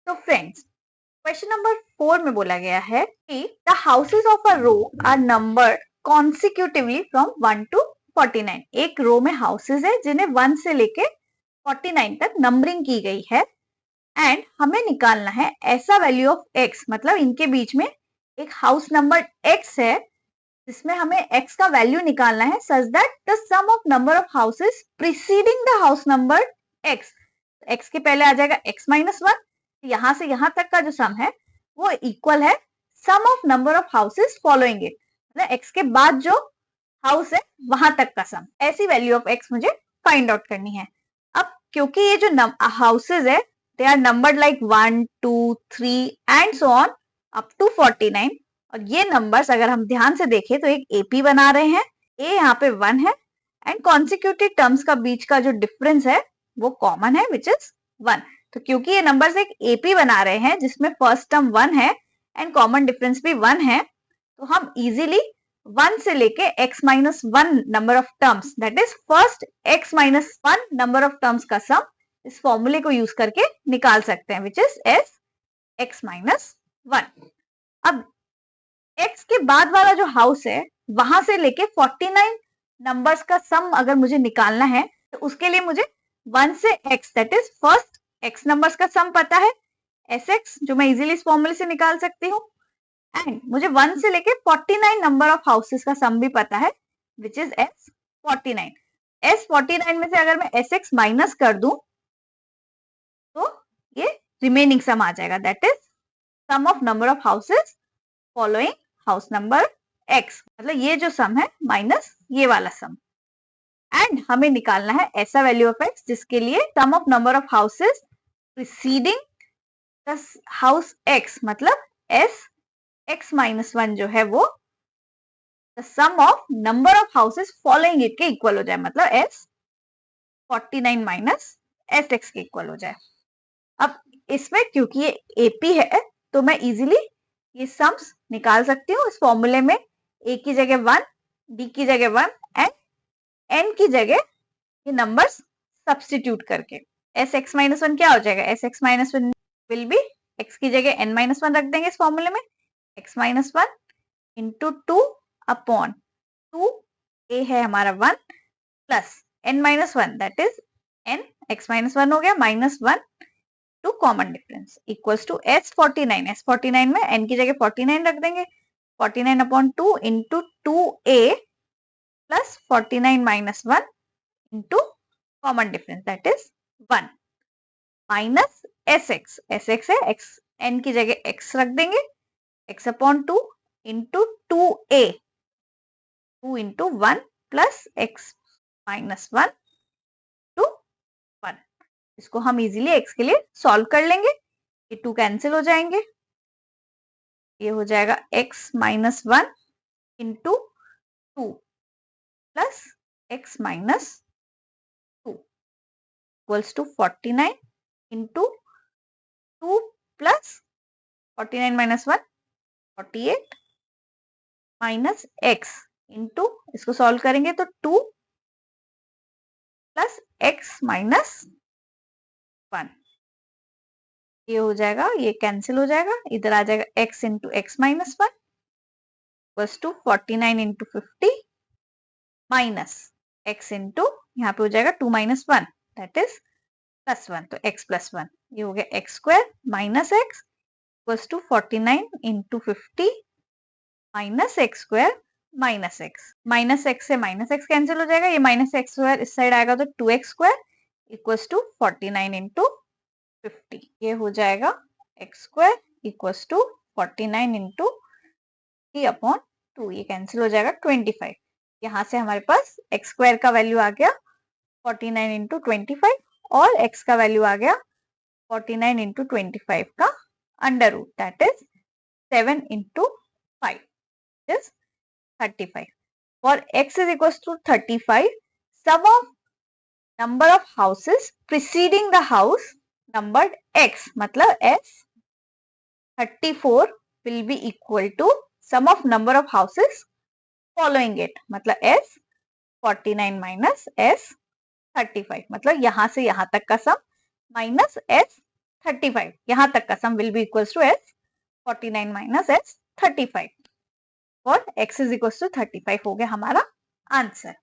तो friends, question number 4 में बोला गया है कि the houses of a row are numbered consecutively from 1 to 49। एक रो में हाउसेस है जिन्हें 1 से लेके 49 तक नंबरिंग की गई है एंड हमें निकालना है ऐसा वैल्यू ऑफ x, मतलब इनके बीच में एक हाउस नंबर x है जिसमें हमें x का वैल्यू निकालना है such that the sum of number of houses preceding the house number x, x के पहले आ जाएगा x माइनस 1, यहां से यहां तक का जो सम है वो इक्वल है sum of number of houses following it, मतलब x के बाद जो हाउस है वहां तक का सम। ऐसी वैल्यू ऑफ x मुझे फाइंड आउट करनी है। अब क्योंकि ये जो हाउसेस है they are numbered like 1 2 3 and so on up to 49, और ये नंबर्स अगर हम ध्यान से देखें तो एक एपी बना रहे हैं। ए यहाँ पे 1 है एंड कॉन्सिक्यूटिव टर्म्स का बीच का जो डिफरेंस है वो कॉमन है विच इज 1। तो क्योंकि ये नंबर्स एक एपी बना रहे हैं जिसमें फर्स्ट टर्म 1 है एंड कॉमन डिफरेंस भी 1 है, तो हम इजीली 1 से लेके x minus 1 number of terms that is first x minus 1 number of terms का सम इस फॉर्मूले को यूज करके निकाल सकते हैं which is s x minus 1। अब x के बाद वाला जो हाउस है वहां से लेके 49 नंबर्स का सम अगर मुझे निकालना है तो उसके लिए मुझे 1 से x that is first x numbers का सम पता है sx, जो मैं इजीली इस फॉर्मूले से निकाल सकती हूँ, एंड मुझे 1 से लेके 49 नंबर ऑफ हाउसेस का सम भी पता है विच इज s 49। s 49 में से अगर मैं sx माइनस कर दूं तो ये रिमेनिंग सम आ जाएगा that is sum of number of houses following house number x, मतलब ये जो सम है माइनस ये वाला सम, एंड हमें निकालना है ऐसा वैल्यू ऑफ x जिसके लिए sum of number of houses preceding the house x, मतलब s x माइनस 1 जो है वो the sum of number of houses following it के इक्वल हो जाए, मतलब s 49 माइनस एस एक्स के इक्वल हो जाए। अब इसमें क्योंकि ये एपी है तो मैं इजीली ये सम्स निकाल सकती हूँ इस फॉर्मूले में, ए की जगह 1, डी की जगह 1 एंड एन की जगह ये नंबर्स सब्स्टिट्यूट करके एस एक्स माइनस 1 क्या हो जाएगा, S x minus 1 will be x की जगह एन माइनस 1 रख देंगे इस फॉर्मूले में, x minus 1 into 2 upon 2 a है हमारा 1 plus n minus 1 that is n x minus 1 हो गया minus 1 to common difference equals to S 49। S 49 में एन की जगह 49 रख देंगे, 49 upon 2 into 2a plus 49 minus 1 into common difference that is 1 minus S x, S x है x n की जगह एक्स रख देंगे, x upon 2 into 2a 2 into 1 plus x minus 1 to 1। इसको हम इजीली x के लिए सॉल्व कर लेंगे, ये 2 कैंसिल हो जाएंगे, ये हो जाएगा x minus 1 into 2 plus x minus 2 equals to 49 into 2 plus 49 minus 1 48 minus x into इसको सॉल्व करेंगे तो 2 प्लस x माइनस 1, ये हो जाएगा, ये कैंसिल हो जाएगा, इधर आ जाएगा x into x minus 1 equals to 49 into 50 minus x into यहाँ पे हो जाएगा 2 माइनस 1 दैट इज प्लस 1, तो x प्लस 1 ये हो गया x square minus x equals to 49 into 50 minus x square minus x से माइनस एक्स कैंसिल हो जाएगा, ये माइनस एक्स स्क्वायर इस साइड आएगा तो 2x square equals to 49 into 50, ये हो जाएगा x square equals to 49 into 3 upon 2, ये कैंसिल हो जाएगा 25। यहाँ से हमारे पास एक्स स्क्वायर का वैल्यू आ गया 49 इंटू 25 और एक्स का वैल्यू आ गया 49 इंटू 25 का under root that is 7 into 5 is 35. For x is equals to 35, sum of number of houses preceding the house numbered x, मतलब s 34 will be equal to sum of number of houses following it, मतलब s 49 minus s 35, मतलब यहाँ से यहाँ तक का सम minus s 35, यहां तक का sum will be equals to S 49 minus s 35 और x इज इक्वल्स टू 35 हो गया हमारा आंसर।